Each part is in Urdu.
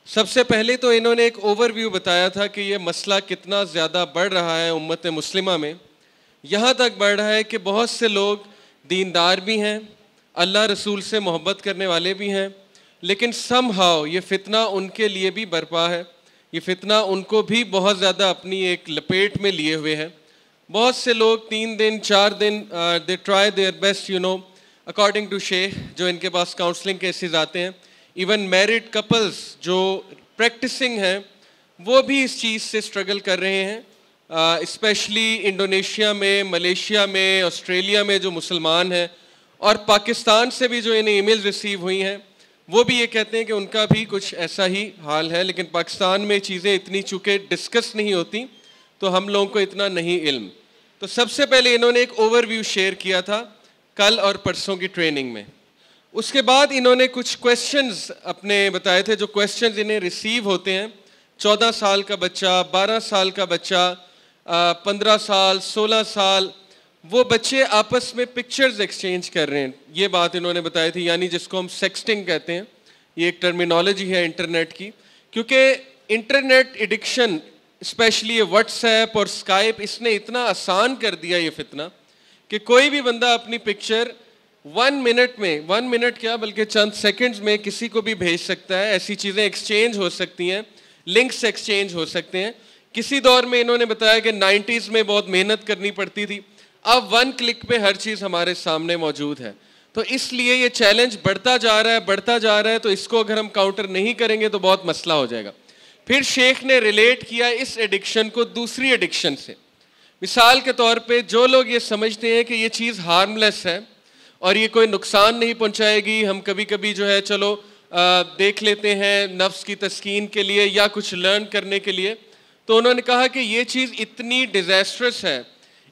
سب سے پہلے تو انہوں نے ایک اوور ویو بتایا تھا کہ یہ مسئلہ کتنا زیادہ بڑھ رہا ہے امت مسلمہ میں. یہاں تک بڑھ رہا ہے کہ بہت سے لوگ دیندار بھی ہیں, اللہ رسول سے محبت کرنے والے بھی ہیں, لیکن سم ہاؤ یہ فتنہ ان کے لیے بھی برپا ہے, یہ فتنہ ان کو بھی بہت زیادہ اپنی ایک لپیٹ میں لیے ہوئے ہے. بہت سے لوگ 3 دن 4 دن they try their best according to Sheikh, جو ان کے پاس کاؤنسلنگ کیسز آتے ہیں. ایون میرڈ کپلز جو پریکٹسنگ ہیں وہ بھی اس چیز سے اسٹرگل کر رہے ہیں, اسپیشلی انڈونیشیا میں, ملیشیا میں, آسٹریلیا میں جو مسلمان ہیں, اور پاکستان سے بھی جو انہیں ای میل ریسیو ہوئی ہیں وہ بھی یہ کہتے ہیں کہ ان کا بھی کچھ ایسا ہی حال ہے. لیکن پاکستان میں چیزیں اتنی چونکہ ڈسکس نہیں ہوتی تو ہم لوگوں کو اتنا نہیں علم. تو سب سے پہلے انہوں نے ایک اوور ویو شیئر کیا تھا کل اور پرسوں کی ٹریننگ میں. اس کے بعد انہوں نے کچھ کویسچنز اپنے بتائے تھے, جو کویسچنز انہیں ریسیو ہوتے ہیں. 14 سال کا بچہ, 12 سال کا بچہ, 15 سال, 16 سال, وہ بچے آپس میں پکچرز ایکسچینج کر رہے ہیں. یہ بات انہوں نے بتائی تھی, یعنی جس کو ہم سیکسٹنگ کہتے ہیں. یہ ایک ٹرمینالوجی ہے انٹرنیٹ کی, کیونکہ internet addiction specially WhatsApp اور اسکائپ اس نے اتنا آسان کر دیا یہ فتنہ کہ کوئی بھی بندہ اپنی پکچر 1 منٹ میں, 1 منٹ کیا بلکہ چند سیکنڈز میں کسی کو بھی بھیج سکتا ہے. ایسی چیزیں ایکسچینج ہو سکتی ہیں, لنکس ایکسچینج ہو سکتے ہیں. کسی دور میں انہوں نے بتایا کہ 90s میں بہت محنت کرنی پڑتی تھی, اب 1 کلک پہ ہر چیز ہمارے سامنے موجود ہے. تو اس لیے یہ چیلنج بڑھتا جا رہا ہے, تو اس کو اگر ہم کاؤنٹر نہیں کریں گے تو بہت مسئلہ ہو جائے گا. پھر شیخ نے ریلیٹ کیا اس ایڈکشن کو دوسری ایڈکشن سے. مثال کے طور پہ جو لوگ یہ سمجھتے ہیں کہ یہ چیز ہارم لیس ہے اور یہ کوئی نقصان نہیں پہنچائے گی, ہم کبھی کبھی جو ہے چلو دیکھ لیتے ہیں نفس کی تسکین کے لیے یا کچھ لرن کرنے کے لیے, تو انہوں نے کہا کہ یہ چیز اتنی ڈیزاسٹرس ہے,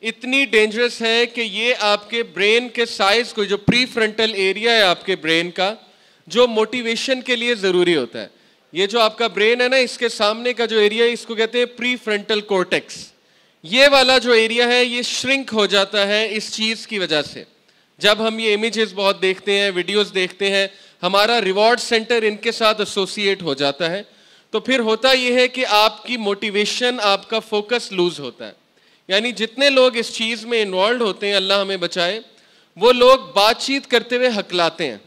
اتنی ڈینجرس ہے کہ یہ آپ کے برین کے سائز کو, جو پری فرنٹل ایریا ہے آپ کے برین کا, جو موٹیویشن کے لیے ضروری ہوتا ہے, یہ جو آپ کا برین ہے نا, اس کے سامنے کا جو ایریا ہے اس کو کہتے ہیں پری فرنٹل کورٹیکس. یہ والا جو ایریا ہے یہ شرنک ہو جاتا ہے اس چیز کی وجہ سے. جب ہم یہ امیجز بہت دیکھتے ہیں, ویڈیوز دیکھتے ہیں, ہمارا ریوارڈ سینٹر ان کے ساتھ ایسوسیٹ ہو جاتا ہے, تو پھر ہوتا یہ ہے کہ آپ کی موٹیویشن, آپ کا فوکس لوز ہوتا ہے. یعنی جتنے لوگ اس چیز میں انوالوڈ ہوتے ہیں, اللہ ہمیں بچائے, وہ لوگ بات چیت کرتے ہوئے ہکلاتے ہیں.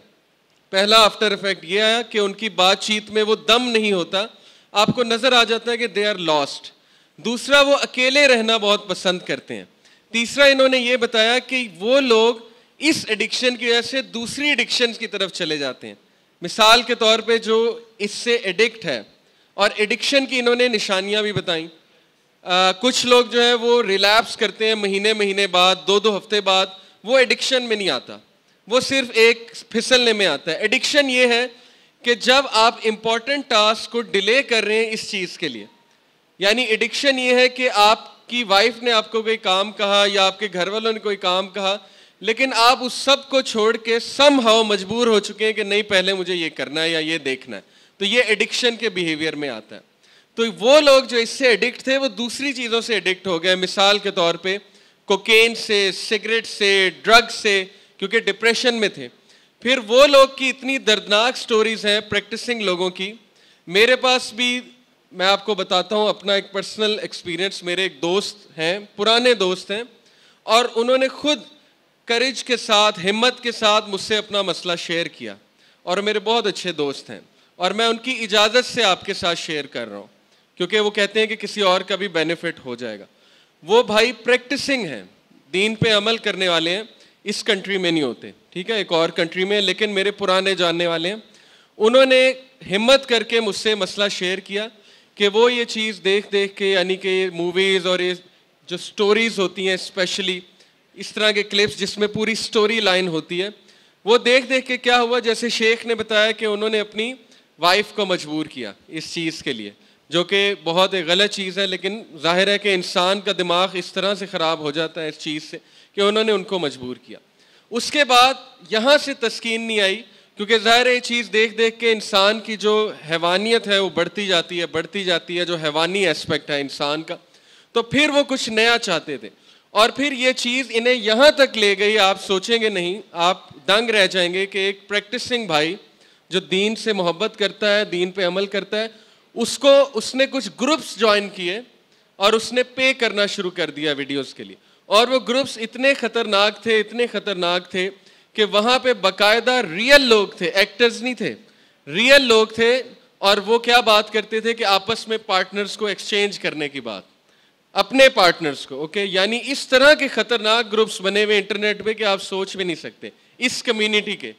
پہلا آفٹر افیکٹ یہ آیا کہ ان کی بات چیت میں وہ دم نہیں ہوتا, آپ کو نظر آ جاتا ہے کہ دے آر لاسٹ. دوسرا, وہ اکیلے رہنا بہت پسند کرتے ہیں. تیسرا, انہوں نے یہ بتایا کہ وہ لوگ اس ایڈکشن کی وجہ سے دوسری ایڈکشنز کی طرف چلے جاتے ہیں. مثال کے طور پہ جو اس سے ایڈکٹ ہے, اور ایڈکشن کی انہوں نے نشانیاں بھی بتائیں. کچھ لوگ جو ہے وہ ریلیپس کرتے ہیں مہینے بعد, 2 ہفتے بعد, وہ ایڈکشن میں نہیں آتا, وہ صرف ایک پھسلنے میں آتا ہے. ایڈکشن یہ ہے کہ جب آپ امپورٹنٹ ٹاسک کو ڈیلے کر رہے ہیں اس چیز کے لیے. یعنی ایڈکشن یہ ہے کہ آپ کی وائف نے آپ کو کوئی کام کہا یا آپ کے گھر والوں نے کوئی کام کہا, لیکن آپ اس سب کو چھوڑ کے سم ہاؤ مجبور ہو چکے ہیں کہ نہیں پہلے مجھے یہ کرنا ہے یا یہ دیکھنا ہے. تو یہ ایڈکشن کے بیہیویئر میں آتا ہے. تو وہ لوگ جو اس سے ایڈکٹ تھے وہ دوسری چیزوں سے ایڈکٹ ہو گئے. مثال کے طور پہ کوکین سے, سگریٹ سے, ڈرگ سے, کیونکہ ڈپریشن میں تھے. پھر وہ لوگ کی اتنی دردناک سٹوریز ہیں پریکٹسنگ لوگوں کی. میرے پاس بھی, میں آپ کو بتاتا ہوں اپنا ایک پرسنل ایکسپیرینس. میرے ایک دوست ہیں, پرانے دوست ہیں, اور انہوں نے خود کریج کے ساتھ, ہمت کے ساتھ مجھ سے اپنا مسئلہ شیئر کیا, اور میرے بہت اچھے دوست ہیں, اور میں ان کی اجازت سے آپ کے ساتھ شیئر کر رہا ہوں کیونکہ وہ کہتے ہیں کہ کسی اور کا بھی بینیفٹ ہو جائے گا. وہ بھائی پریکٹسنگ ہیں, دین پہ عمل کرنے والے ہیں, اس کنٹری میں نہیں ہوتے, ٹھیک ہے, ایک اور کنٹری میں, لیکن میرے پرانے جاننے والے ہیں. انہوں نے ہمت کر کے مجھ سے مسئلہ شیئر کیا کہ وہ یہ چیز دیکھ کے, یعنی کہ موویز اور یہ جو سٹوریز ہوتی ہیں, اسپیشلی اس طرح کے کلپس جس میں پوری سٹوری لائن ہوتی ہے, وہ دیکھ کے کیا ہوا, جیسے شیخ نے بتایا کہ انہوں نے اپنی وائف کو مجبور کیا اس چیز کے لیے, جو کہ بہت ایک غلط چیز ہے, لیکن ظاہر ہے کہ انسان کا دماغ اس طرح سے خراب ہو جاتا ہے اس چیز سے کہ انہوں نے ان کو مجبور کیا. اس کے بعد یہاں سے تسکین نہیں آئی, کیونکہ ظاہر ہے یہ چیز دیکھ کے انسان کی جو حیوانیت ہے وہ بڑھتی جاتی ہے, جو حیوانی ایسپیکٹ ہے انسان کا. تو پھر وہ کچھ نیا چاہتے تھے, اور پھر یہ چیز انہیں یہاں تک لے گئی, آپ سوچیں گے نہیں, آپ دنگ رہ جائیں گے کہ ایک پریکٹسنگ بھائی جو دین سے محبت کرتا ہے, دین پہ عمل کرتا ہے, اس نے کچھ گروپس جوائن کیے اور اس نے پے کرنا شروع کر دیا ویڈیوز کے لیے. اور وہ گروپس اتنے خطرناک تھے کہ وہاں پہ باقاعدہ ریئل لوگ تھے, ایکٹرز نہیں تھے, ریئل لوگ تھے. اور وہ کیا بات کرتے تھے کہ آپس میں پارٹنرز کو ایکسچینج کرنے کی بات, اپنے پارٹنرز کو. اوکے, یعنی اس طرح کے خطرناک گروپس بنے ہوئے انٹرنیٹ پہ کہ آپ سوچ بھی نہیں سکتے اس کمیونٹی کے.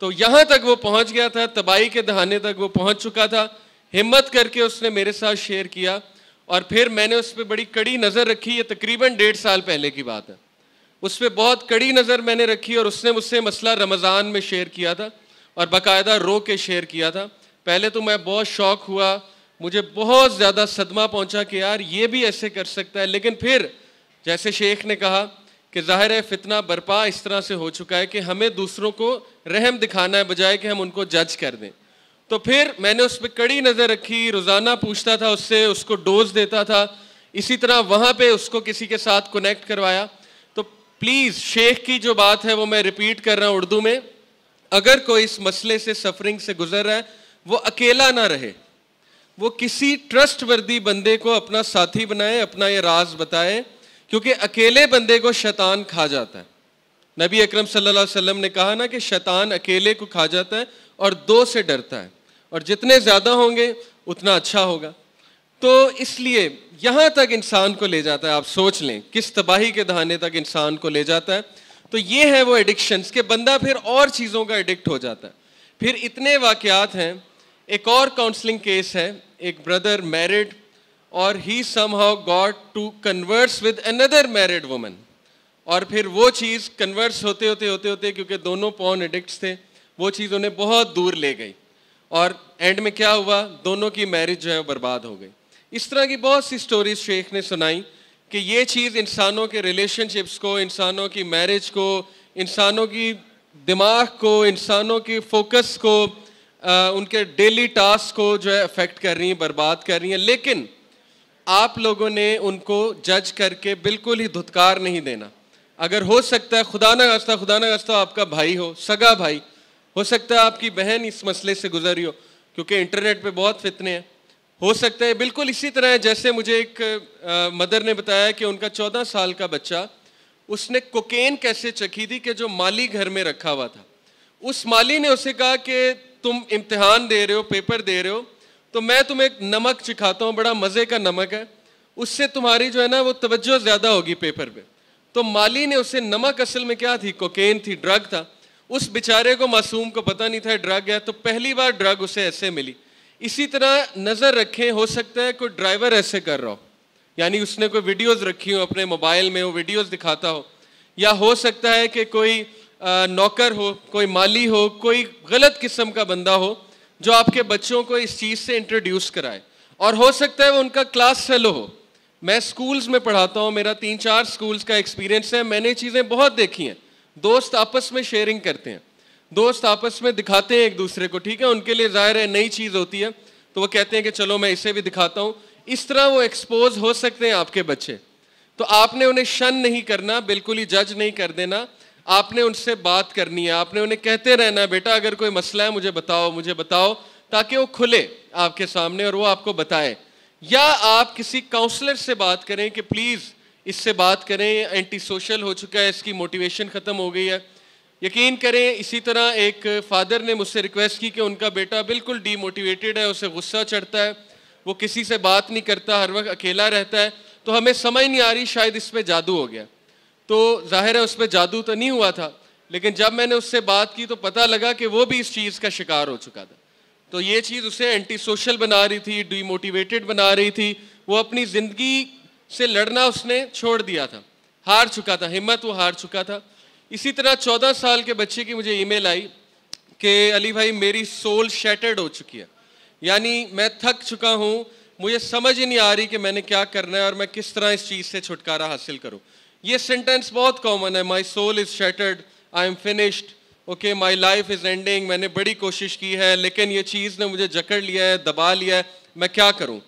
تو یہاں تک وہ پہنچ گیا تھا, تباہی کے دہانے تک وہ پہنچ چکا تھا. ہمت کر کے اس نے میرے ساتھ شیئر کیا اور پھر میں نے اس پہ بڑی کڑی نظر رکھی. یہ تقریباً 1.5 سال پہلے کی بات ہے. اس پہ بہت کڑی نظر میں نے رکھی اور اس نے مجھ سے مسئلہ رمضان میں شیئر کیا تھا اور باقاعدہ رو کے شیئر کیا تھا. پہلے تو میں بہت شوق ہوا, مجھے بہت زیادہ صدمہ پہنچا کہ یار یہ بھی ایسے کر سکتا ہے. لیکن پھر جیسے شیخ نے کہا کہ ظاہر ہے فتنہ برپا اس طرح سے ہو چکا ہے کہ ہمیں دوسروں کو رحم دکھانا ہے بجائے کہ ہم ان کو جج کر دیں. تو پھر میں نے اس پہ کڑی نظر رکھی, روزانہ پوچھتا تھا اس سے, اس کو ڈوز دیتا تھا. اسی طرح وہاں پہ اس کو کسی کے ساتھ کنیکٹ کروایا. تو پلیز شیخ کی جو بات ہے وہ میں ریپیٹ کر رہا ہوں اردو میں, اگر کوئی اس مسئلے سے سفرنگ سے گزر رہا ہے وہ اکیلا نہ رہے, وہ کسی ٹرسٹ وردی بندے کو اپنا ساتھی بنائے, اپنا یہ راز بتائے, کیونکہ اکیلے بندے کو شیطان کھا جاتا ہے. نبی اکرم صلی اللہ علیہ وسلم نے کہا نا کہ شیطان اکیلے کو کھا جاتا ہے اور 2 سے ڈرتا ہے, اور جتنے زیادہ ہوں گے اتنا اچھا ہوگا. تو اس لیے یہاں تک انسان کو لے جاتا ہے, آپ سوچ لیں کس تباہی کے دہانے تک انسان کو لے جاتا ہے. تو یہ ہے وہ ایڈکشنز کہ بندہ پھر اور چیزوں کا ایڈکٹ ہو جاتا ہے. پھر اتنے واقعات ہیں. ایک اور کاؤنسلنگ کیس ہے, ایک بردر میرڈ اور he somehow got to converse with another married woman, اور پھر وہ چیز کنورس ہوتے کیونکہ دونوں پون ایڈکٹس تھے, وہ چیز انہیں بہت دور لے گئی اور اینڈ میں کیا ہوا, دونوں کی میرج جو ہے برباد ہو گئی. اس طرح کی بہت سی سٹوریز شیخ نے سنائی کہ یہ چیز انسانوں کے ریلیشن شپس کو, انسانوں کی میرج کو, انسانوں کی دماغ کو, انسانوں کی فوکس کو, ان کے ڈیلی ٹاسک کو جو ہے افیکٹ کر رہی ہیں, برباد کر رہی ہیں. لیکن آپ لوگوں نے ان کو جج کر کے بالکل ہی دھتکار نہیں دینا. اگر ہو سکتا ہے خدا نہ خواستہ آپ کا بھائی ہو, سگا بھائی ہو سکتا ہے, آپ کی بہن اس مسئلے سے گزری ہو, کیونکہ انٹرنیٹ پہ بہت فتنے ہیں. ہو سکتا ہے بالکل اسی طرح ہے جیسے مجھے ایک مدر نے بتایا کہ ان کا 14 سال کا بچہ, اس نے کوکین کیسے چکھی تھی کہ جو مالی گھر میں رکھا ہوا تھا, اس مالی نے اسے کہا کہ تم امتحان دے رہے ہو, پیپر دے رہے ہو, تو میں تمہیں ایک نمک چکھاتا ہوں, بڑا مزے کا نمک ہے, اس سے تمہاری جو ہے نا وہ توجہ زیادہ ہوگی پیپر پہ. تو مالی نے اسے, نمک اصل میں کیا تھی, کوکین تھی, ڈرگ تھا. اس بیچارے کو معصوم کو پتہ نہیں تھا ڈرگ ہے, تو پہلی بار ڈرگ اسے ایسے ملی. اسی طرح نظر رکھیں, ہو سکتا ہے کوئی ڈرائیور ایسے کر رہا ہو, یعنی اس نے کوئی ویڈیوز رکھی ہو اپنے موبائل میں, وہ ویڈیوز دکھاتا ہو, یا ہو سکتا ہے کہ کوئی نوکر ہو, کوئی مالی ہو, کوئی غلط قسم کا بندہ ہو جو آپ کے بچوں کو اس چیز سے انٹروڈیوس کرائے. اور ہو سکتا ہے وہ ان کا کلاس فیلو ہو. میں سکولز میں پڑھاتا ہوں, میرا 3-4 سکولز کا ایکسپیرینس ہے, میں نے چیزیں بہت دیکھی ہیں. دوست آپس میں شیئرنگ کرتے ہیں, دوست آپس میں دکھاتے ہیں ایک دوسرے کو, ٹھیک ہے, ان کے لیے ظاہر ہے نئی چیز ہوتی ہے تو وہ کہتے ہیں کہ چلو میں اسے بھی دکھاتا ہوں. اس طرح وہ ایکسپوز ہو سکتے ہیں آپ کے بچے. تو آپ نے انہیں شن نہیں کرنا, بالکل ہی جج نہیں کر دینا, آپ نے ان سے بات کرنی ہے, آپ نے انہیں کہتے رہنا ہے بیٹا اگر کوئی مسئلہ ہے مجھے بتاؤ, تاکہ وہ کھلے آپ کے سامنے اور وہ آپ کو بتائے. یا آپ کسی کاؤنسلر سے بات کریں کہ پلیز اس سے بات کریں, اینٹی سوشل ہو چکا ہے, اس کی موٹیویشن ختم ہو گئی ہے. یقین کریں اسی طرح ایک فادر نے مجھ سے ریکویسٹ کی کہ ان کا بیٹا بالکل ڈی موٹیویٹڈ ہے, اسے غصہ چڑھتا ہے, وہ کسی سے بات نہیں کرتا, ہر وقت اکیلا رہتا ہے. تو ہمیں سمجھ نہیں آ رہی شاید اس پہ جادو ہو گیا. تو ظاہر ہے اس پہ جادو تو نہیں ہوا تھا, لیکن جب میں نے اس سے بات کی تو پتہ لگا کہ وہ بھی اس چیز کا شکار ہو چکا تھا. تو یہ چیز اسے اینٹی سوشل بنا رہی تھی, ڈی موٹیویٹڈ بنا رہی تھی. وہ اپنی زندگی سے لڑنا اس نے چھوڑ دیا تھا, ہار چکا تھا, ہمت وہ ہار چکا تھا. اسی طرح 14 سال کے بچے کی مجھے ای میل آئی کہ علی بھائی میری سول شیٹرڈ ہو چکی ہے, یعنی میں تھک چکا ہوں, مجھے سمجھ ہی نہیں آ رہی کہ میں نے کیا کرنا ہے اور میں کس طرح اس چیز سے چھٹکارا حاصل کروں. یہ سینٹینس بہت کامن ہے, my soul is shattered, I am finished, okay my life is ending, میں نے بڑی کوشش کی ہے لیکن یہ چیز نے مجھے جکڑ لیا ہے, دبا لیا ہے, میں کیا کروں.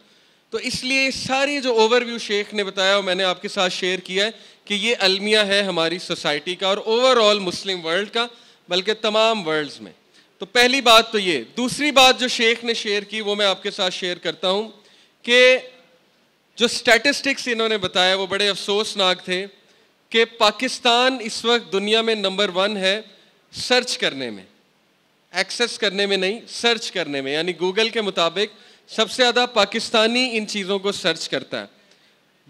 تو اس لیے ساری جو اوور ویو شیخ نے بتایا اور میں نے آپ کے ساتھ شیئر کیا ہے کہ یہ المیہ ہے ہماری سوسائٹی کا اور اوور آل مسلم ورلڈ کا, بلکہ تمام ورلڈز میں. تو پہلی بات تو یہ. دوسری بات جو شیخ نے شیئر کی وہ میں آپ کے ساتھ شیئر کرتا ہوں کہ جو سٹیٹسٹکس انہوں نے بتایا وہ بڑے افسوسناک تھے کہ پاکستان اس وقت دنیا میں نمبر 1 ہے سرچ کرنے میں, ایکسس کرنے میں نہیں, سرچ کرنے میں. یعنی گوگل کے مطابق سب سے زیادہ پاکستانی ان چیزوں کو سرچ کرتا ہے,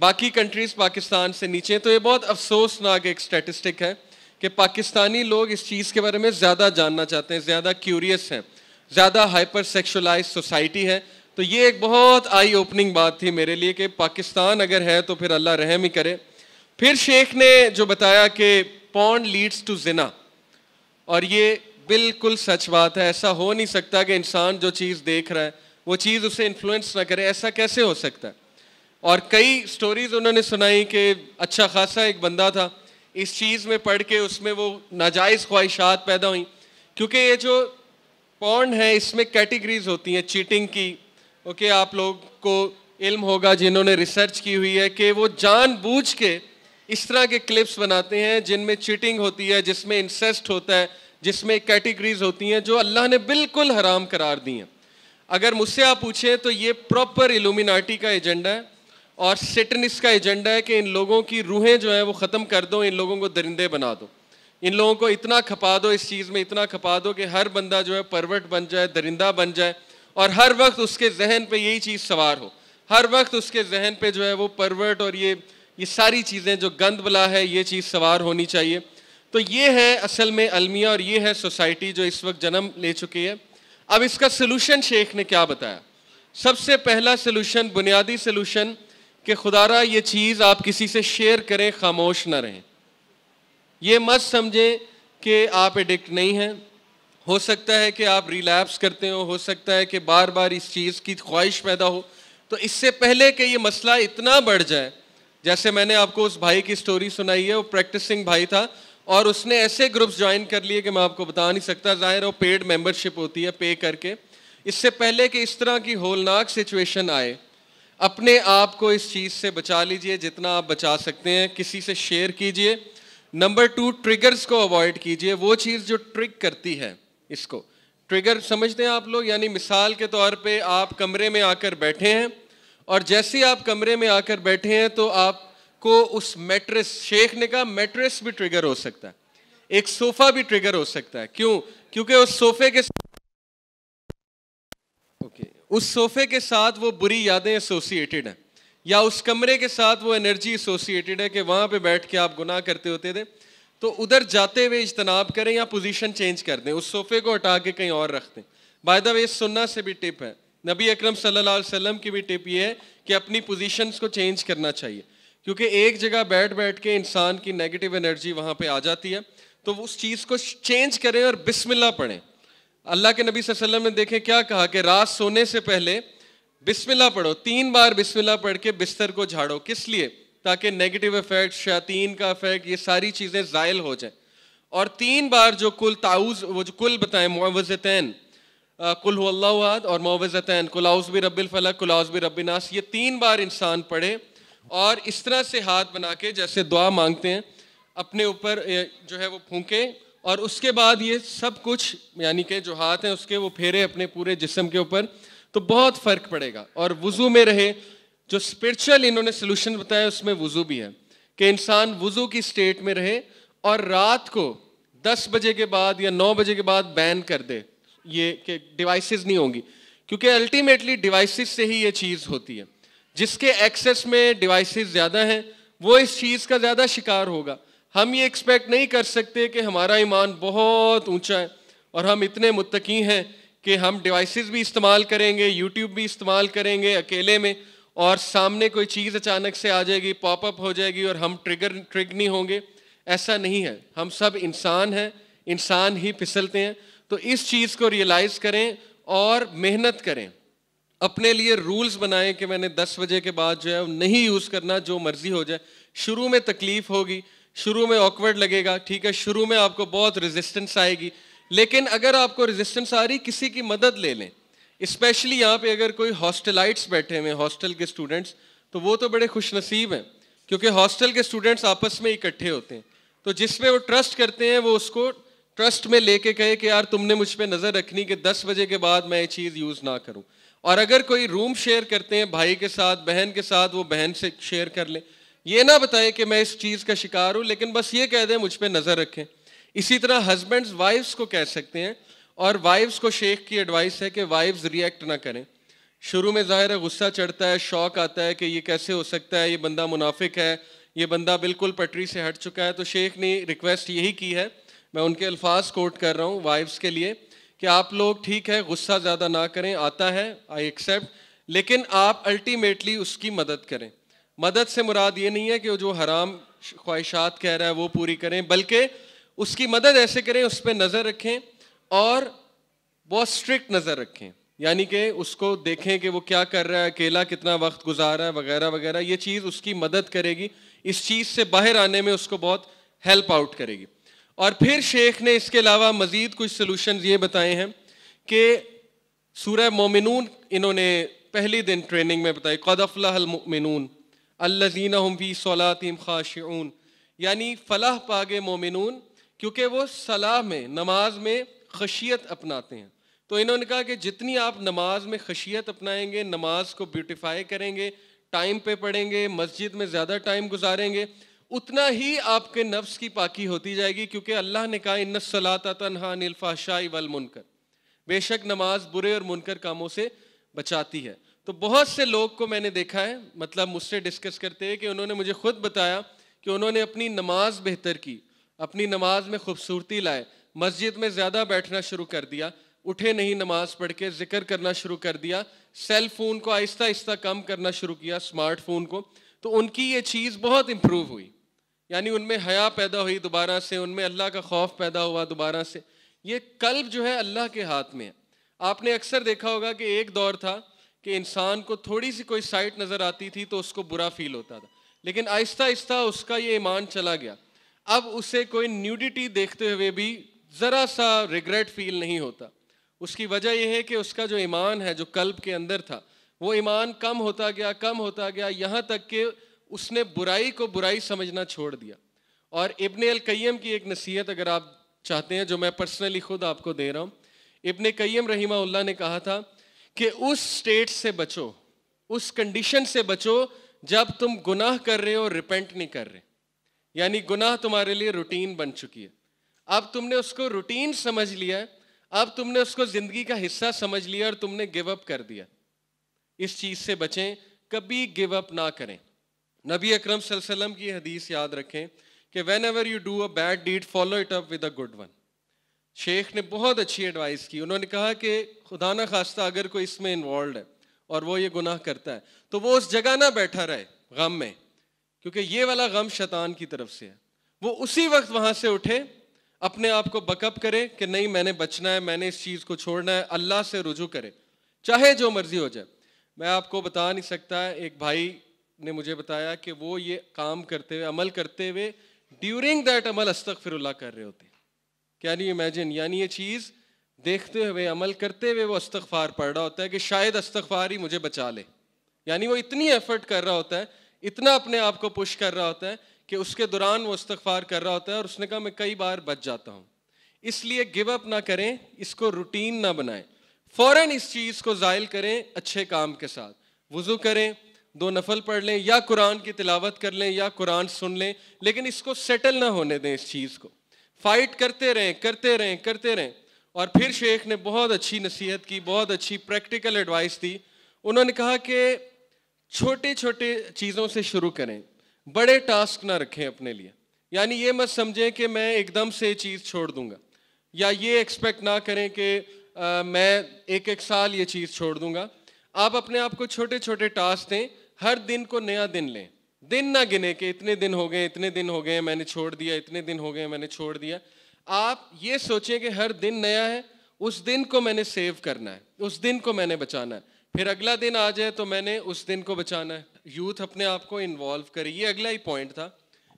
باقی کنٹریز پاکستان سے نیچے. تو یہ بہت افسوسناک ایک سٹیٹسٹک ہے کہ پاکستانی لوگ اس چیز کے بارے میں زیادہ جاننا چاہتے ہیں, زیادہ کیوریس ہیں, زیادہ ہائپر سیکشولائز سوسائٹی ہے. تو یہ ایک بہت آئی اوپننگ بات تھی میرے لیے کہ پاکستان اگر ہے تو پھر اللہ رحم ہی کرے. پھر شیخ نے جو بتایا کہ پورن لیڈس ٹو زنا, اور یہ بالکل سچ بات ہے. ایسا ہو نہیں سکتا کہ انسان جو چیز دیکھ رہا ہے وہ چیز اسے انفلوئنس نہ کرے, ایسا کیسے ہو سکتا ہے. اور کئی سٹوریز انہوں نے سنائی کہ اچھا خاصا ایک بندہ تھا, اس چیز میں پڑھ کے اس میں وہ ناجائز خواہشات پیدا ہوئیں. کیونکہ یہ جو پورن ہے اس میں کیٹیگریز ہوتی ہیں چیٹنگ کی. اوکے, آپ لوگ کو علم ہوگا جنہوں نے ریسرچ کی ہوئی ہے کہ وہ جان بوجھ کے اس طرح کے کلپس بناتے ہیں جن میں چیٹنگ ہوتی ہے, جس میں انسیسٹ ہوتا ہے, جس میں کیٹیگریز ہوتی ہیں جو اللہ نے بالکل حرام قرار دی ہیں. اگر مجھ سے آپ پوچھیں تو یہ پراپر ایلومیناٹی کا ایجنڈا ہے اور سیٹنس کا ایجنڈا ہے کہ ان لوگوں کی روحیں جو ہیں وہ ختم کر دو, ان لوگوں کو درندے بنا دو, ان لوگوں کو اتنا کھپا دو, اس چیز میں اتنا کھپا دو کہ ہر بندہ جو ہے پروٹ بن جائے, درندہ بن جائے, اور ہر وقت اس کے ذہن پہ یہی چیز سوار ہو, ہر وقت اس کے ذہن پہ جو ہے وہ پروٹ اور یہ ساری چیزیں جو گند بلا ہے یہ چیز سوار ہونی چاہیے. تو یہ ہے اصل میں المیہ اور یہ ہے سوسائٹی جو اس وقت جنم لے چکی ہے. اب اس کا سلوشن شیخ نے کیا بتایا. سب سے پہلا سلوشن, بنیادی سلوشن کہ خدا را یہ چیز آپ کسی سے شیئر کریں, خاموش نہ رہیں. یہ مت سمجھیں کہ آپ ایڈکٹ نہیں ہیں, ہو سکتا ہے کہ آپ ریلیپس کرتے ہو سکتا ہے کہ بار بار اس چیز کی خواہش پیدا ہو. تو اس سے پہلے کہ یہ مسئلہ اتنا بڑھ جائے, جیسے میں نے آپ کو اس بھائی کی سٹوری سنائی ہے, وہ پریکٹسنگ بھائی تھا اور اس نے ایسے گروپس جوائن کر لیے کہ میں آپ کو بتا نہیں سکتا. ظاہر وہ پیڈ ممبرشپ ہوتی ہے, پے کر کے. اس سے پہلے کہ اس طرح کی ہولناک سچویشن آئے, اپنے آپ کو اس چیز سے بچا لیجئے جتنا آپ بچا سکتے ہیں, کسی سے شیئر کیجئے. نمبر 2, ٹریگرز کو اوائڈ کیجئے, وہ چیز جو ٹرگ کرتی ہے. اس کو ٹریگر سمجھتے ہیں آپ لوگ, یعنی مثال کے طور پہ آپ کمرے میں آ کر بیٹھے ہیں اور جیسے ہی آپ کمرے میں آ کر بیٹھے ہیں تو آپ کو اس میٹریس, شیخ نے کہا میٹریس بھی ٹریگر ہو سکتا ہے, ایک صوفہ بھی ٹریگر ہو سکتا ہے. کیوں؟ کیونکہ اس صوفے کے ساتھ وہ بری یادیں ایسوسیٹڈ ہیں, یا اس کمرے کے ساتھ وہ انرجی ایسوسیٹڈ ہے کہ وہاں پہ بیٹھ کے آپ گناہ کرتے ہوتے تھے. تو ادھر جاتے ہوئے اجتناب کریں یا پوزیشن چینج کر دیں, اس صوفے کو ہٹا کے کہیں اور رکھ دیں. بائی دا وے سننا سے بھی ٹپ ہے, نبی اکرم صلی اللہ علیہ وسلم کی بھی ٹپ یہ ہے کہ اپنی پوزیشنز کو چینج کرنا چاہیے, کیونکہ ایک جگہ بیٹھ کے انسان کی نیگیٹو انرجی وہاں پہ آ جاتی ہے. تو اس چیز کو چینج کریں اور بسم اللہ پڑھیں. اللہ کے نبی صلی اللہ علیہ وسلم نے دیکھیں کیا کہا کہ رات سونے سے پہلے بسم اللہ پڑھو, 3 بار بسم اللہ پڑھ کے بستر کو جھاڑو. کس لیے؟ تاکہ نیگیٹو افیکٹ, شیاطین کا افیکٹ, یہ ساری چیزیں زائل ہو جائیں. اور 3 بار جو کل تعوذ, وہ جو کل بتائیں, معوذتین, قل هو اللہ احد, اور معوذتین, قل اعوذ برب الفلق, قل اعوذ برب الناس, یہ 3 بار انسان پڑھے اور اس طرح سے ہاتھ بنا کے جیسے دعا مانگتے ہیں اپنے اوپر جو ہے وہ پھونکے, اور اس کے بعد یہ سب کچھ یعنی کہ جو ہاتھ ہیں اس کے وہ پھیرے اپنے پورے جسم کے اوپر, تو بہت فرق پڑے گا. اور وضو میں رہے. جو اسپرچل انہوں نے سلوشن بتایا اس میں وضو بھی ہے کہ انسان وضو کی سٹیٹ میں رہے اور رات کو 10 بجے کے بعد یا 9 بجے کے بعد بین کر دے یہ کہ ڈیوائسز نہیں ہوں گی, کیونکہ الٹیمیٹلی ڈیوائسز سے ہی یہ چیز ہوتی ہے. جس کے ایکسیس میں ڈیوائسز زیادہ ہیں وہ اس چیز کا زیادہ شکار ہوگا. ہم یہ ایکسپیکٹ نہیں کر سکتے کہ ہمارا ایمان بہت اونچا ہے اور ہم اتنے متقی ہیں کہ ہم ڈیوائسز بھی استعمال کریں گے, یوٹیوب بھی استعمال کریں گے اکیلے میں, اور سامنے کوئی چیز اچانک سے آ جائے گی, پاپ اپ ہو جائے گی اور ہم ٹرگ نہیں ہوں گے. ایسا نہیں ہے, ہم سب انسان ہیں, انسان ہی پھسلتے ہیں. تو اس چیز کو ریئلائز کریں اور محنت کریں, اپنے لیے رولز بنائیں کہ میں نے 10 بجے کے بعد جو ہے نہیں یوز کرنا, جو مرضی ہو جائے. شروع میں تکلیف ہوگی, شروع میں آکورڈ لگے گا, ٹھیک ہے, شروع میں آپ کو بہت ریزسٹنس آئے گی, لیکن اگر آپ کو ریزسٹنس آ رہی, کسی کی مدد لے لیں. اسپیشلی یہاں پہ اگر کوئی ہاسٹلائٹس بیٹھے ہوئے, ہاسٹل کے اسٹوڈنٹس, تو وہ تو بڑے خوش نصیب ہیں کیونکہ ہاسٹل کے اسٹوڈنٹس آپس میں اکٹھے ہوتے ہیں, تو جس میں وہ ٹرسٹ کرتے ہیں وہ اس کو ٹرسٹ میں لے کے کہے کہ یار تم نے مجھ پہ نظر رکھنی کہ 10 بجے کے بعد میں یہ چیز یوز نہ کروں. اور اگر کوئی روم شیئر کرتے ہیں بھائی کے ساتھ بہن کے ساتھ, وہ بہن سے شیئر کر لیں. یہ نہ بتائیں کہ میں اس چیز کا شکار ہوں, لیکن بس یہ کہہ دیں مجھ پہ نظر رکھیں. اسی طرح ہسبینڈز وائفز کو کہہ سکتے ہیں, اور وائفز کو شیخ کی ایڈوائس ہے کہ وائفز ریئیکٹ نہ کریں. شروع میں ظاہر ہے غصہ چڑھتا ہے, شوق آتا ہے کہ یہ کیسے ہو سکتا ہے, یہ بندہ منافق ہے, یہ بندہ بالکل پٹری سے ہٹ چکا ہے. تو شیخ نے ریکویسٹ یہی کی ہے, میں ان کے الفاظ کوٹ کر رہا ہوں وائفز کے لیے, کہ آپ لوگ ٹھیک ہے غصہ زیادہ نہ کریں, آتا ہے آئی ایکسیپٹ, لیکن آپ الٹیمیٹلی اس کی مدد کریں. مدد سے مراد یہ نہیں ہے کہ وہ جو حرام خواہشات کہہ رہا ہے وہ پوری کریں, بلکہ اس کی مدد ایسے کریں, اس پہ نظر رکھیں اور بہت اسٹرکٹ نظر رکھیں. یعنی کہ اس کو دیکھیں کہ وہ کیا کر رہا ہے, اکیلا کتنا وقت گزار رہا ہے وغیرہ وغیرہ. یہ چیز اس کی مدد کرے گی, اس چیز سے باہر آنے میں اس کو بہت ہیلپ آؤٹ کرے گی. اور پھر شیخ نے اس کے علاوہ مزید کچھ سلوشنز یہ بتائے ہیں کہ سورہ مومنون انہوں نے پہلی دن ٹریننگ میں بتائی, قد افلح المؤمنون الذین هم فی صلاتہم خاشعون, یعنی فلاح پاگے مومنون کیونکہ وہ صلاح میں نماز میں خشیت اپناتے ہیں. تو انہوں نے کہا کہ جتنی آپ نماز میں خشیت اپنائیں گے, نماز کو بیوٹیفائی کریں گے, ٹائم پہ پڑھیں گے, مسجد میں زیادہ ٹائم گزاریں گے, اتنا ہی آپ کے نفس کی پاکی ہوتی جائے گی. کیونکہ اللہ نے کہا ان الصلاۃ تنہی عن الفحشاء والمنکر, بے شک نماز برے اور منکر کاموں سے بچاتی ہے. تو بہت سے لوگ کو میں نے دیکھا ہے, مطلب مجھ سے ڈسکس کرتے ہیں کہ انہوں نے مجھے خود بتایا کہ انہوں نے اپنی نماز بہتر کی, اپنی نماز میں خوبصورتی لائے, مسجد میں زیادہ بیٹھنا شروع کر دیا, اٹھے نہیں نماز پڑھ کے ذکر کرنا شروع کر دیا, سیل فون کو آہستہ آہستہ کم کرنا شروع کیا, اسمارٹ فون کو. تو ان کی یہ چیز بہت امپروو ہوئی, یعنی ان میں حیا پیدا ہوئی دوبارہ سے, ان میں اللہ کا خوف پیدا ہوا دوبارہ سے. یہ قلب جو ہے اللہ کے ہاتھ میں ہے. آپ نے اکثر دیکھا ہوگا کہ ایک دور تھا کہ انسان کو تھوڑی سی کوئی سائٹ نظر آتی تھی تو اس کو برا فیل ہوتا تھا, لیکن آہستہ آہستہ اس کا یہ ایمان چلا گیا. اب اسے کوئی نیوڈیٹی دیکھتے ہوئے بھی ذرا سا ریگریٹ فیل نہیں ہوتا. اس کی وجہ یہ ہے کہ اس کا جو ایمان ہے جو قلب کے اندر تھا, وہ ایمان کم ہوتا گیا, یہاں تک کہ اس نے برائی کو برائی سمجھنا چھوڑ دیا. اور ابن القیم کی ایک نصیحت اگر آپ چاہتے ہیں, جو میں پرسنلی خود آپ کو دے رہا ہوں, ابن قیم رحمہ اللہ نے کہا تھا کہ اس سٹیٹ سے بچو, اس کنڈیشن سے بچو جب تم گناہ کر رہے ہو اور ریپینٹ نہیں کر رہے. یعنی گناہ تمہارے لیے روٹین بن چکی ہے, اب تم نے اس کو روٹین سمجھ لیا ہے, اب تم نے اس کو زندگی کا حصہ سمجھ لیا اور تم نے گیو اپ کر دیا. اس چیز سے بچیں, کبھی گیو اپ نہ کریں. نبی اکرم صلی اللہ علیہ وسلم کی حدیث یاد رکھیں کہ when ever you do a bad deed follow it up with a good one. شیخ نے بہت اچھی ایڈوائس کی. انہوں نے کہا کہ خدا نہ خواستہ اگر کوئی اس میں انوالوڈ ہے اور وہ یہ گناہ کرتا ہے تو وہ اس جگہ نہ بیٹھا رہے غم میں, کیونکہ یہ والا غم شیطان کی طرف سے ہے. وہ اسی وقت وہاں سے اٹھے, اپنے آپ کو بیک اپ کرے کہ نہیں میں نے بچنا ہے, میں نے اس چیز کو چھوڑنا ہے, اللہ سے رجوع کرے چاہے جو مرضی ہو جائے. میں آپ کو بتا نہیں سکتا, ایک بھائی نے مجھے بتایا کہ وہ یہ کام کرتے ہوئے, عمل کرتے ہوئے, ڈیورنگ دیٹ عمل استغفر اللہ کر رہے ہوتے. کین یو امیجن, یعنی یہ چیز دیکھتے ہوئے عمل کرتے ہوئے وہ استغفار پڑھ رہا ہوتا ہے کہ شاید استغفار ہی مجھے بچا لے. یعنی وہ اتنی ایفرٹ کر رہا ہوتا ہے, اتنا اپنے آپ کو پش کر رہا ہوتا ہے کہ اس کے دوران وہ استغفار کر رہا ہوتا ہے. اور اس نے کہا میں کئی بار بچ جاتا ہوں. اس لیے گیو اپ نہ کریں, اس کو روٹین نہ بنائیں, فوراً اس چیز کو زائل کریں اچھے کام کے ساتھ. وضو کریں, 2 نفل پڑھ لیں, یا قرآن کی تلاوت کر لیں, یا قرآن سن لیں, لیکن اس کو سیٹل نہ ہونے دیں. اس چیز کو فائٹ کرتے رہیں. اور پھر شیخ نے بہت اچھی نصیحت کی, بہت اچھی پریکٹیکل ایڈوائس دی. انہوں نے کہا کہ چھوٹے چھوٹے چیزوں سے شروع کریں, بڑے ٹاسک نہ رکھیں اپنے لیے. یعنی یہ مت سمجھیں کہ میں ایک دم سے یہ چیز چھوڑ دوں گا, یا یہ ایکسپیکٹ نہ کریں کہ میں ایک سال یہ چیز چھوڑ دوں گا. آپ اپنے آپ کو چھوٹے چھوٹے ٹاسک دیں, ہر دن کو نیا دن لیں. دن نہ گنے کہ اتنے دن ہو گئے میں نے چھوڑ دیا, اتنے دن ہو گئے میں نے چھوڑ دیا. آپ یہ سوچیں کہ ہر دن نیا ہے, اس دن کو میں نے سیو کرنا ہے, اس دن کو میں نے بچانا ہے. پھر اگلا دن آ جائے تو میں نے اس دن کو بچانا ہے. یوتھ اپنے آپ کو انوالو کرے, یہ اگلا ہی پوائنٹ تھا.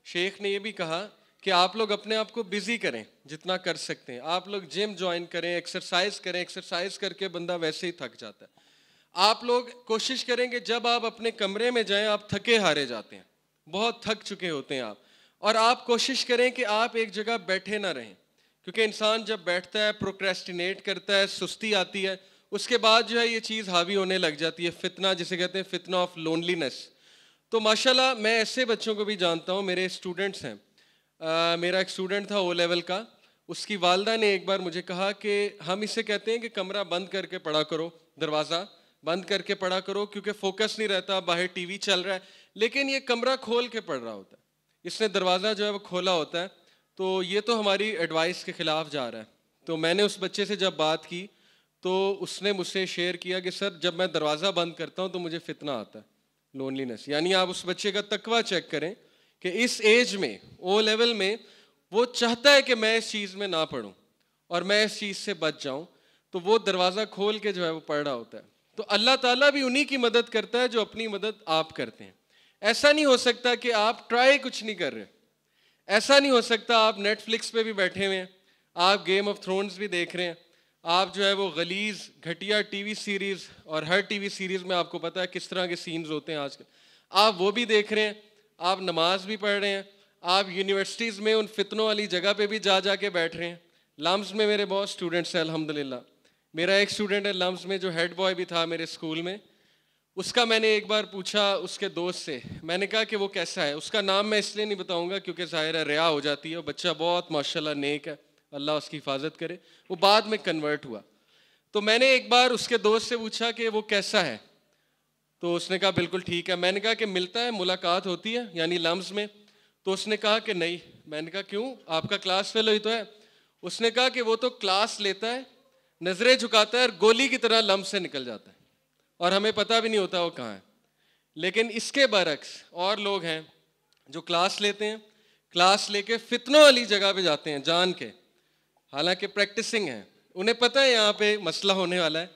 شیخ نے یہ بھی کہا کہ آپ لوگ اپنے آپ کو بزی کریں جتنا کر سکتے ہیں. آپ لوگ جم جوائن کریں, ایکسرسائز کریں, ایکسرسائز کر کے بندہ ویسے ہی تھک جاتا ہے. آپ لوگ کوشش کریں کہ جب آپ اپنے کمرے میں جائیں آپ تھکے ہارے جاتے ہیں, بہت تھک چکے ہوتے ہیں آپ, اور آپ کوشش کریں کہ آپ ایک جگہ بیٹھے نہ رہیں. کیونکہ انسان جب بیٹھتا ہے پروکریسٹینیٹ کرتا ہے, سستی آتی ہے, اس کے بعد جو ہے یہ چیز حاوی ہونے لگ جاتی ہے, فتنہ جسے کہتے ہیں فتنہ آف لونلینس. تو ماشاءاللہ میں ایسے بچوں کو بھی جانتا ہوں, میرے اسٹوڈنٹس ہیں. میرا ایک اسٹوڈنٹ تھا او لیول کا, اس کی والدہ نے ایک بار مجھے کہا کہ ہم اسے کہتے ہیں کہ کمرہ بند کر کے پڑھا کرو, دروازہ بند کر کے پڑھا کرو, کیونکہ فوکس نہیں رہتا, باہر ٹی وی چل رہا ہے, لیکن یہ کمرہ کھول کے پڑھ رہا ہوتا ہے, اس نے دروازہ جو ہے وہ کھولا ہوتا ہے. تو یہ تو ہماری ایڈوائس کے خلاف جا رہا ہے. تو میں نے اس بچے سے جب بات کی تو اس نے مجھ سے شیئر کیا کہ سر جب میں دروازہ بند کرتا ہوں تو مجھے فتنہ آتا ہے, لونلینس. یعنی آپ اس بچے کا تقویٰ چیک کریں کہ اس ایج میں, او لیول میں, وہ چاہتا ہے کہ میں اس چیز میں نہ پڑھوں اور میں اس چیز سے بچ جاؤں, تو وہ دروازہ کھول کے جو ہے وہ پڑھ رہا ہوتا ہے. تو اللہ تعالیٰ بھی انہی کی مدد کرتا ہے جو اپنی مدد آپ کرتے ہیں. ایسا نہیں ہو سکتا کہ آپ ٹرائی کچھ نہیں کر رہے, ایسا نہیں ہو سکتا آپ نیٹ فلکس پہ بھی بیٹھے ہوئے ہیں, آپ گیم آف تھرونز بھی دیکھ رہے ہیں, آپ جو ہے وہ غلیظ گھٹیا ٹی وی سیریز, اور ہر ٹی وی سیریز میں آپ کو پتہ ہے کس طرح کے سینز ہوتے ہیں آج کل, آپ وہ بھی دیکھ رہے ہیں, آپ نماز بھی پڑھ رہے ہیں, آپ یونیورسٹیز میں ان فتنوں والی جگہ پہ بھی جا کے بیٹھ رہے ہیں. لمز میں میرے بہت اسٹوڈنٹس ہیں الحمدللہ. میرا ایک اسٹوڈنٹ ہے لمز میں جو ہیڈ بوائے بھی تھا میرے اسکول میں, اس کا میں نے ایک بار پوچھا اس کے دوست سے, میں نے کہا کہ وہ کیسا ہے. اس کا نام میں اس لیے نہیں بتاؤں گا کیونکہ ظاہر ہے ریا ہو جاتی ہے, وہ بچہ بہت ماشاءاللہ نیک ہے, اللہ اس کی حفاظت کرے. وہ بعد میں کنورٹ ہوا. تو میں نے ایک بار اس کے دوست سے پوچھا کہ وہ کیسا ہے, تو اس نے کہا بالکل ٹھیک ہے. میں نے کہا کہ ملتا ہے, ملاقات ہوتی ہے یعنی لمز میں؟ تو اس نے کہا کہ نہیں. میں نے کہا کیوں, آپ کا کلاس فیلو ہی تو ہے. اس نے کہا کہ وہ تو کلاس لیتا ہے, نظریں جھکاتا ہے اور گولی کی طرح لمز سے نکل جاتا ہے اور ہمیں پتہ بھی نہیں ہوتا وہ کہاں ہے. لیکن اس کے برعکس اور لوگ ہیں جو کلاس لیتے ہیں, کلاس لے کے فتنوں والی جگہ پہ جاتے ہیں جان کے, حالانکہ پریکٹسنگ ہے, انہیں پتہ ہے یہاں پہ مسئلہ ہونے والا ہے,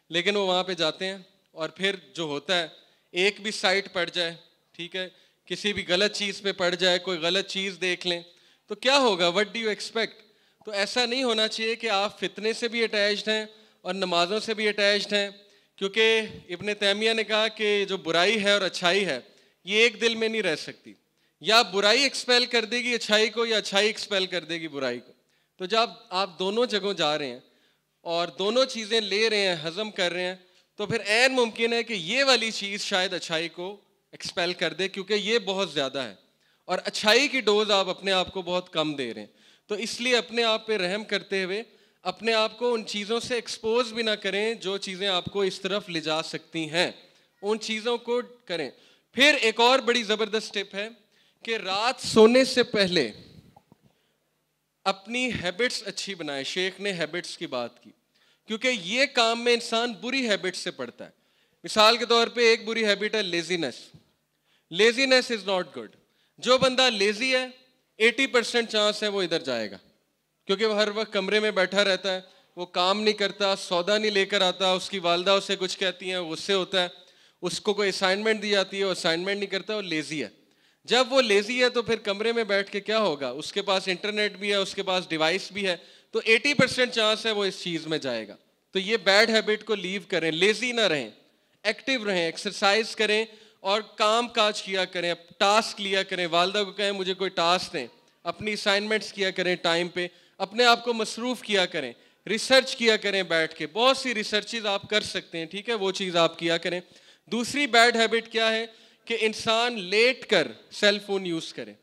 لیکن وہ وہاں پہ جاتے ہیں. اور پھر جو ہوتا ہے ایک بھی سائٹ پڑ جائے, ٹھیک ہے, کسی بھی غلط چیز پہ پڑ جائے, کوئی غلط چیز دیکھ لیں تو کیا ہوگا, وٹ ڈو یو ایکسپیکٹ. تو ایسا نہیں ہونا چاہیے کہ آپ فتنے سے بھی اٹیچڈ ہیں اور نمازوں سے بھی اٹیچڈ ہیں, کیونکہ ابن تیمیہ نے کہا کہ جو برائی ہے اور اچھائی ہے یہ ایک دل میں نہیں رہ سکتی, یا برائی ایکسپیل کر دے گی اچھائی کو یا اچھائی ایکسپیل کر دے گی برائی کو. تو جب آپ دونوں جگہوں جا رہے ہیں اور دونوں چیزیں لے رہے ہیں, ہضم کر رہے ہیں, تو پھر عین ممکن ہے کہ یہ والی چیز شاید اچھائی کو ایکسپیل کر دے, کیونکہ یہ بہت زیادہ ہے اور اچھائی کی ڈوز آپ اپنے آپ کو بہت کم دے رہے ہیں. تو اس لیے اپنے آپ پہ رحم کرتے ہوئے اپنے آپ کو ان چیزوں سے ایکسپوز بھی نہ کریں جو چیزیں آپ کو اس طرف لے جا سکتی ہیں, ان چیزوں کو کریں. پھر ایک اور بڑی زبردست ٹپ ہے کہ رات سونے سے پہلے اپنی ہیبٹس اچھی بنائیں. شیخ نے ہیبٹس کی بات کی, کیونکہ یہ کام میں انسان بری ہیبٹ سے پڑتا ہے. مثال کے طور پہ ایک بری ہیبٹ ہے لیزینس. لیزینس از ناٹ گڈ. جو بندہ لیزی ہے 80% چانس ہے وہ ادھر جائے گا, کیونکہ وہ ہر وقت کمرے میں بیٹھا رہتا ہے, وہ کام نہیں کرتا, سودا نہیں لے کر آتا, اس کی والدہ اسے کچھ کہتی ہیں غصے ہوتا ہے, اس کو کوئی اسائنمنٹ دی جاتی ہے وہ اسائنمنٹ نہیں کرتا, وہ لیزی ہے. جب وہ لیزی ہے تو پھر کمرے میں بیٹھ کے کیا ہوگا, اس کے پاس انٹرنیٹ بھی ہے, اس کے پاس ڈیوائس بھی ہے, تو 80% چانس ہے وہ اس چیز میں جائے گا. تو یہ بیڈ ہیبٹ کو لیو کریں, لیزی نہ رہیں, ایکٹیو رہیں, ایکسرسائز کریں اور کام کاج کیا کریں, ٹاسک لیا کریں. والدہ کو کہیں مجھے کوئی ٹاسک دیں, اپنی اسائنمنٹس کیا کریں ٹائم پہ, اپنے آپ کو مصروف کیا کریں, ریسرچ کیا کریں بیٹھ کے, بہت سی ریسرچز آپ کر سکتے ہیں, ٹھیک ہے, وہ چیز آپ کیا کریں. دوسری بیڈ ہیبٹ کیا ہے کہ انسان لیٹ کر سیل فون یوز کرے.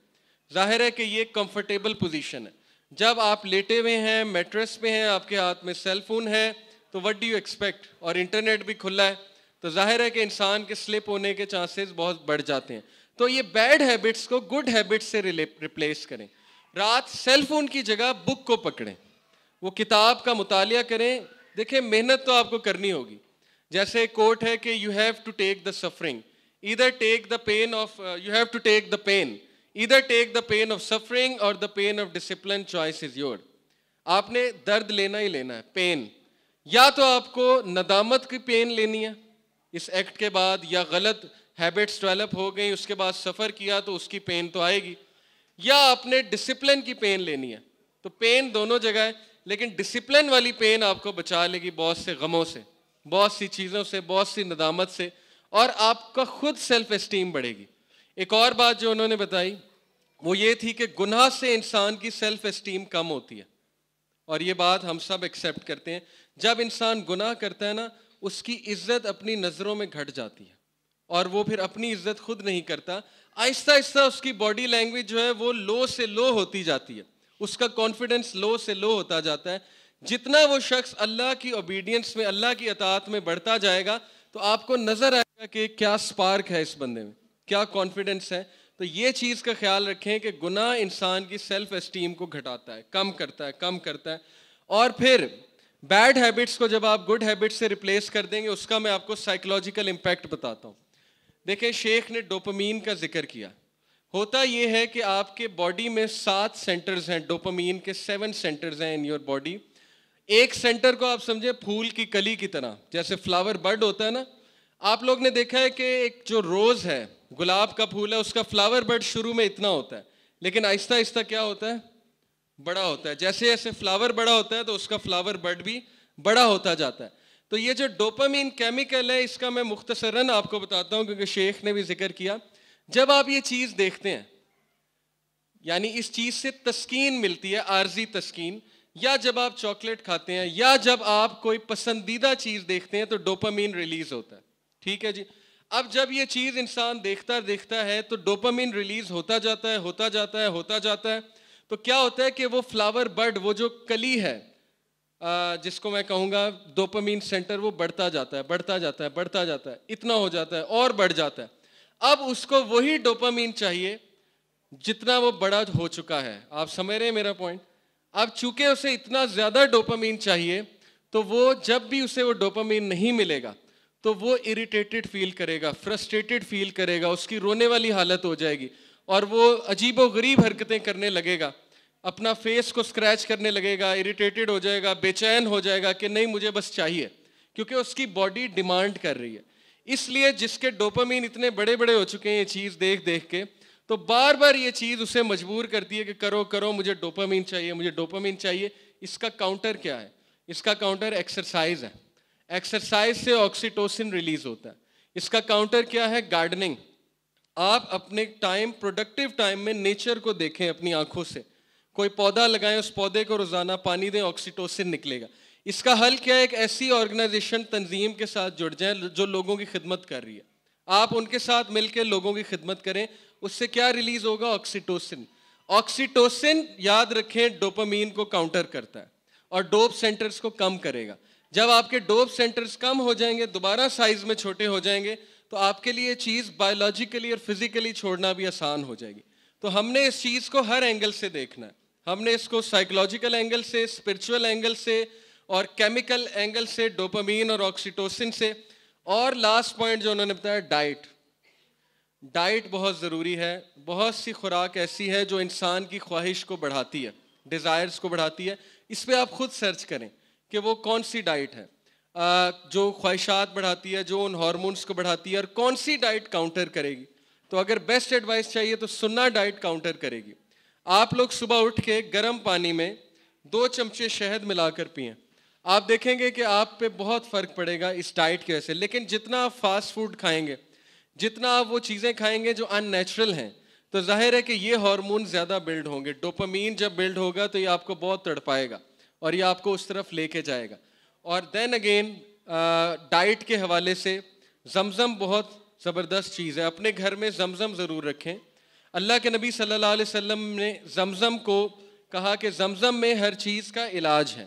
ظاہر ہے کہ یہ کمفرٹیبل پوزیشن ہے, جب آپ لیٹے ہوئے ہیں, میٹریس پہ ہیں, آپ کے ہاتھ میں سیل فون ہے, تو وٹ ڈو یو ایکسپیکٹ, اور انٹرنیٹ بھی کھلا ہے, تو ظاہر ہے کہ انسان کے سلپ ہونے کے چانسز بہت بڑھ جاتے ہیں. تو یہ بیڈ ہیبٹس کو گڈ ہیبٹس سے ریپلیس کریں. رات سیل فون کی جگہ بک کو پکڑیں, وہ کتاب کا مطالعہ کریں. دیکھیں محنت تو آپ کو کرنی ہوگی, جیسے کوٹ ہے کہ you have to take the suffering, either take the pain of you have to take the pain, either take the pain of suffering or the pain of discipline, choice is yours. آپ نے درد لینا ہی لینا ہے, پین, یا تو آپ کو ندامت کی پین لینی ہے اس ایکٹ کے بعد, یا غلط ہیبٹس ڈیولپ ہو گئی اس کے بعد سفر کیا تو اس کی پین تو آئے گی, یا آپ نے ڈسپلن کی پین لینی ہے. تو پین دونوں جگہ ہے, لیکن ڈسپلن والی پین آپ کو بچا لے گی بہت سے غموں سے, بہت سی چیزوں سے, بہت سی ندامت سے, اور آپ کا خود سیلف اسٹیم بڑھے گی. ایک اور بات جو انہوں نے بتائی وہ یہ تھی کہ گناہ سے انسان کی سیلف اسٹیم کم ہوتی ہے. اور یہ بات ہم سب ایکسیپٹ کرتے ہیں. جب انسان گناہ کرتا ہے نا, اس کی عزت اپنی نظروں میں گھٹ جاتی ہے اور وہ پھر اپنی عزت خود نہیں کرتا. آہستہ آہستہ اس کی باڈی لینگویج جو ہے وہ لو سے لو ہوتی جاتی ہے, اس کا کانفیڈنس لو سے لو ہوتا جاتا ہے. جتنا وہ شخص اللہ کی اوبیڈینس میں, اللہ کی اطاعت میں بڑھتا جائے گا تو آپ کو نظر آئے گا کہ کیا سپارک ہے اس بندے میں, کیا کانفیڈنس ہے. تو یہ چیز کا خیال رکھیں کہ گناہ انسان کی سیلف اسٹیم کو گھٹاتا ہے, کم کرتا ہے. اور پھر بیڈ ہیبٹس کو جب آپ گڈ ہیبٹ سے ریپلیس کر دیں گے, اس کا میں آپ کو سائیکولوجیکل امپیکٹ بتاتا ہوں. دیکھیں, شیخ نے ڈوپامین کا ذکر کیا. ہوتا یہ ہے کہ آپ کے باڈی میں 7 سینٹرز ہیں, ڈوپامین کے 7 سینٹرز ہیں ان یور باڈی. ایک سینٹر کو آپ سمجھے پھول کی کلی کی طرح, جیسے فلاور بڈ ہوتا ہے نا. آپ لوگ نے دیکھا ہے کہ ایک جو روز ہے, گلاب کا پھول ہے, اس کا فلاور بڈ شروع میں اتنا ہوتا ہے, لیکن آہستہ آہستہ کیا ہوتا ہے, بڑا ہوتا ہے. جیسے جیسے فلاور بڑا ہوتا ہے تو اس کا فلاور بڈ بھی بڑا ہوتا جاتا ہے. تو یہ جو ڈوپامین کیمیکل ہے, اس کا میں مختصراً آپ کو بتاتا ہوں کیونکہ شیخ نے بھی ذکر کیا. جب آپ یہ چیز دیکھتے ہیں, یعنی اس چیز سے تسکین ملتی ہے, عارضی تسکین, یا جب آپ چاکلیٹ کھاتے ہیں یا جب آپ کوئی پسندیدہ چیز دیکھتے ہیں تو ڈوپامین ریلیز ہوتا ہے. ٹھیک ہے جی. اب جب یہ چیز انسان دیکھتا ہے تو ڈوپامین ریلیز ہوتا جاتا ہے. تو کیا ہوتا ہے کہ وہ فلاور بڈ, وہ جو کلی ہے جس کو میں کہوں گا ڈوپامین سینٹر, وہ بڑھتا جاتا ہے, اتنا ہو جاتا ہے اور بڑھ جاتا ہے. اب اس کو وہی ڈوپامین چاہیے جتنا وہ بڑا ہو چکا ہے. آپ سمجھ رہے ہیں میرا پوائنٹ؟ اب چونکہ اسے اتنا زیادہ ڈوپامین چاہیے تو وہ جب بھی اسے وہ ڈوپامین نہیں ملے گا تو وہ اریٹیٹڈ فیل کرے گا, فرسٹریٹڈ فیل کرے گا, اس کی رونے والی حالت ہو جائے گی اور وہ عجیب و غریب حرکتیں کرنے لگے گا, اپنا فیس کو اسکریچ کرنے لگے گا, اریٹیٹڈ ہو جائے گا, بے چین ہو جائے گا کہ نہیں مجھے بس چاہیے, کیونکہ اس کی باڈی ڈیمانڈ کر رہی ہے. اس لیے جس کے ڈوپامین اتنے بڑے بڑے ہو چکے ہیں یہ چیز دیکھ کے, تو بار بار یہ چیز اسے مجبور کرتی ہے کہ کرو مجھے ڈوپامین چاہیے. اس کا کاؤنٹر کیا ہے؟ اس کا کاؤنٹر ایکسرسائز ہے. ایکسرسائز سے آکسیٹوسن ریلیز ہوتا ہے. اس کا کاؤنٹر کیا ہے؟ گارڈننگ. آپ اپنے پروڈکٹیو ٹائم میں نیچر کو دیکھیں اپنی آنکھوں سے, کوئی پودا لگائیں, اس پودے کو روزانہ پانی دیں, آکسیٹوسن نکلے گا. اس کا حل کیا ہے؟ ایک ایسی آرگنائزیشن, تنظیم کے ساتھ جڑ جائیں جو لوگوں کی خدمت کر رہی ہے. آپ ان کے ساتھ مل کے لوگوں کی خدمت کریں, اس سے کیا ریلیز ہوگا؟ آکسیٹوسن. آکسیٹوسن یاد رکھیں ڈوپامین کو کاؤنٹر کرتا ہے اور ڈوپ سینٹرز کو کم کرے گا. جب آپ کے ڈوپ سینٹرز کم ہو جائیں گے, دوبارہ سائز میں چھوٹے ہو جائیں گے, تو آپ کے لیے چیز بایولوجیکلی اور فزیکلی چھوڑنا بھی آسان ہو جائے گی. تو ہم نے اس چیز کو ہر اینگل سے دیکھنا ہے. ہم نے اس کو سائیکولوجیکل اینگل سے, اسپرچول اینگل سے اور کیمیکل اینگل سے, ڈوپامین اور آکسیٹوسن سے. اور لاسٹ پوائنٹ جو انہوں نے بتایا, ڈائٹ بہت ضروری ہے. بہت سی خوراک ایسی ہے جو انسان کی خواہش کو بڑھاتی ہے, ڈیزائرز کو بڑھاتی ہے. اس پہ آپ خود سرچ کریں کہ وہ کون سی ڈائٹ ہے جو خواہشات بڑھاتی ہے, جو ان ہارمونز کو بڑھاتی ہے, اور کون سی ڈائٹ کاؤنٹر کرے گی. تو اگر بیسٹ ایڈوائس چاہیے تو سننا ڈائٹ کاؤنٹر کرے گی. آپ لوگ صبح اٹھ کے گرم پانی میں 2 چمچے شہد ملا کر پئیں, آپ دیکھیں گے کہ آپ پہ بہت فرق پڑے گا اس ڈائٹ کی وجہ سے. لیکن جتنا آپ فاسٹ فوڈ کھائیں گے, جتنا آپ وہ چیزیں کھائیں گے جو ان نیچرل ہیں, تو ظاہر ہے کہ یہ ہارمون زیادہ بلڈ ہوں گے. ڈوپامین جب بلڈ ہوگا تو یہ آپ کو بہت تڑپائے گا اور یہ آپ کو اس طرف لے کے جائے گا. اور دین اگین ڈائٹ کے حوالے سے زمزم بہت زبردست چیز ہے. اپنے گھر میں زمزم ضرور رکھیں. اللہ کے نبی صلی اللہ علیہ وسلم نے زمزم کو کہا کہ زمزم میں ہر چیز کا علاج ہے.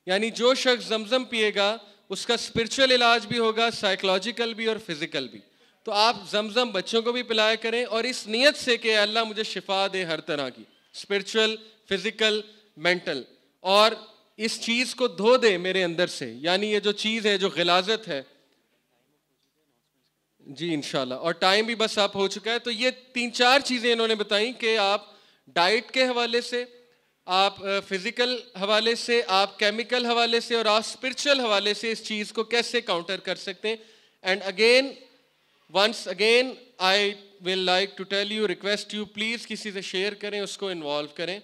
یعنی جو شخص زمزم پیے گا اس کا اسپرچول علاج بھی ہوگا, سائیکولوجیکل بھی اور فزیکل بھی. تو آپ زمزم بچوں کو بھی پلایا کریں, اور اس نیت سے کہ اللہ مجھے شفا دے ہر طرح کی, اسپرچول, فزیکل, مینٹل, اور اس چیز کو دھو دے میرے اندر سے. یعنی یہ جو چیز ہے, جو غلاظت ہے, جی انشاءاللہ, اور ٹائم بھی بس آپ ہو چکا ہے. تو یہ 3-4 چیزیں انہوں نے بتائیں کہ آپ ڈائٹ کے حوالے سے, آپ فزیکل حوالے سے, آپ کیمیکل حوالے سے, اور آپ اسپرچول حوالے سے اس چیز کو کیسے کاؤنٹر کر سکتے ہیں. And once again I will like to tell you, request you, please کسی سے شیئر کریں, اس کو انوالو کریں,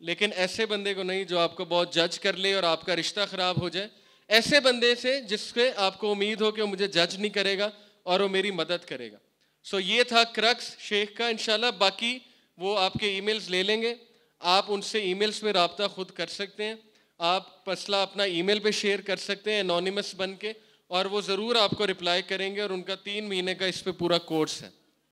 لیکن ایسے بندے کو نہیں جو آپ کو بہت جج کر لے اور آپ کا رشتہ خراب ہو جائے. ایسے بندے سے جس سے آپ کو امید ہو کہ وہ مجھے جج نہیں کرے گا اور وہ میری مدد کرے گا. سو یہ تھا کرکس شیخ کا. انشاءاللہ باقی وہ آپ کے ای میلز لے لیں گے, آپ ان سے ای میلز میں رابطہ خود کر سکتے ہیں. آپ مسئلہ اپنا ای میل پہ شیئر کر سکتے ہیں انونیمس بن کے, اور وہ ضرور آپ کو رپلائی کریں گے, اور ان کا 3 مہینے کا اس پہ پورا کورس ہے.